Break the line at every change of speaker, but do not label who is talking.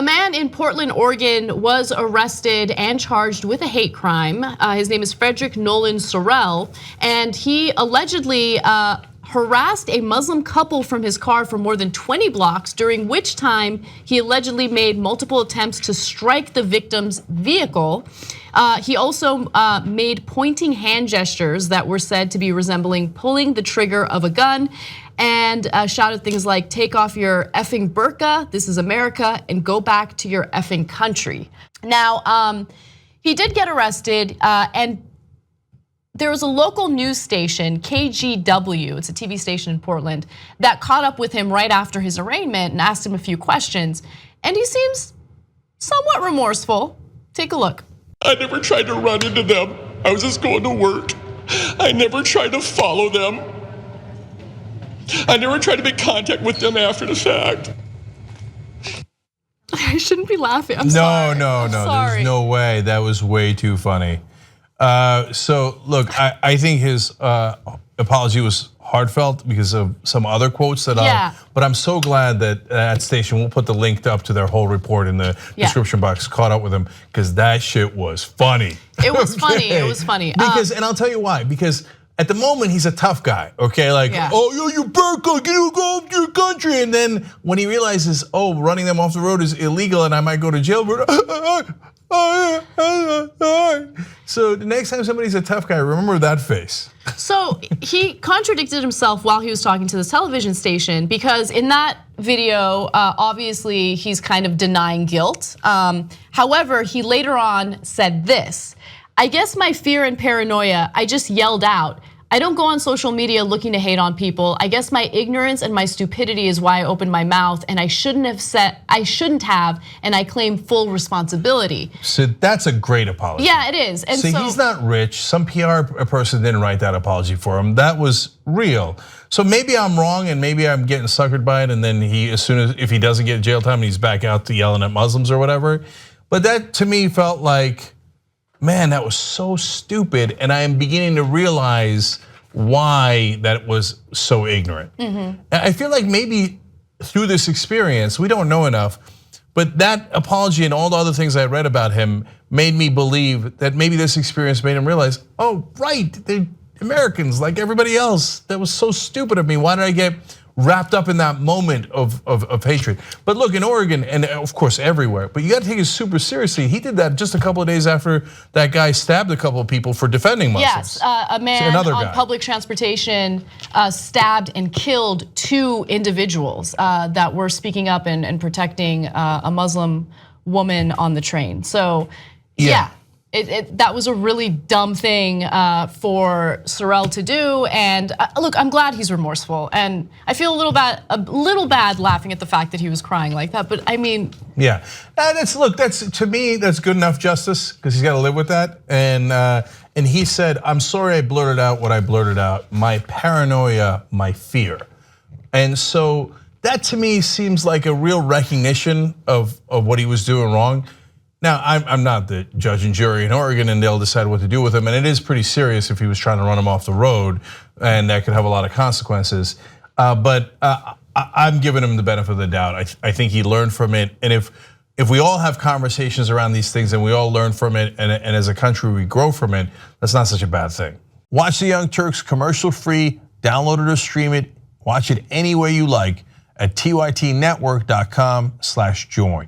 A man in Portland, Oregon was arrested and charged with a hate crime. His name is Frederick Nolan Sorrell, and he allegedly harassed a Muslim couple from his car for more than 20 blocks, during which time he allegedly made multiple attempts to strike the victim's vehicle. He also made pointing hand gestures that were said to be resembling pulling the trigger of a gun, and shouted things like, "Take off your effing burka, this is America, and go back to your effing country." Now, he did get arrested, and there was a local news station, KGW, it's a TV station in Portland, that caught up with him right after his arraignment and asked him a few questions, and he seems somewhat remorseful. Take a look.
I never tried to run into them. I was just going to work. I never tried to follow them. I never tried to make contact with them after the fact.
I shouldn't be laughing, I'm sorry.
No, there's no way. That was way too funny. So look, I think his apology was heartfelt because of some other quotes that but I'm so glad that that station, we'll put the link up to their whole report in the description box, caught up with him, because that shit was funny.
It was funny, it was funny.
Because, and I'll tell you why, because at the moment he's a tough guy, okay? Like, oh, yo, you burka, you go up to your country. And then when he realizes, oh, running them off the road is illegal and I might go to jail. So the next time somebody's a tough guy, remember that face.
So he contradicted himself while he was talking to this television station, because in that video, obviously he's kind of denying guilt. However, he later on said this: "I guess my fear and paranoia, I just yelled out. I don't go on social media looking to hate on people. I guess my ignorance and my stupidity is why I opened my mouth, and I shouldn't have, and I claim full responsibility."
So that's a great apology.
Yeah, it is. And
so he's not rich. Some PR person didn't write that apology for him. That was real. So maybe I'm wrong, and maybe I'm getting suckered by it, and then if he doesn't get jail time, he's back out to yelling at Muslims or whatever. But that to me felt like, man, that was so stupid, and I am beginning to realize why that was so ignorant. I feel like maybe through this experience, we don't know enough, but that apology and all the other things I read about him made me believe that maybe this experience made him realize, oh, right, they're Americans like everybody else. That was so stupid of me. Why did I get wrapped up in that moment of hatred? But look, in Oregon, and of course everywhere, but you gotta take it super seriously. He did that just a couple of days after that guy stabbed a couple of people for defending Muslims.
Yes, a man on public transportation stabbed and killed 2 individuals that were speaking up and protecting a Muslim woman on the train. So yeah. That was a really dumb thing for Sorrell to do, and look, I'm glad he's remorseful, and I feel a little bad laughing at the fact that he was crying like that. But I mean,
yeah, to me that's good enough justice, because he's got to live with that. And he said, "I'm sorry I blurted out what I blurted out. My paranoia, my fear," and so that to me seems like a real recognition of what he was doing wrong. Now, I'm not the judge and jury in Oregon, and they'll decide what to do with him. And it is pretty serious if he was trying to run him off the road, and that could have a lot of consequences. But I'm giving him the benefit of the doubt. I think he learned from it. And if we all have conversations around these things and we all learn from it, and as a country we grow from it, that's not such a bad thing. Watch the Young Turks commercial-free, download it or stream it. Watch it any way you like at tytnetwork.com/join.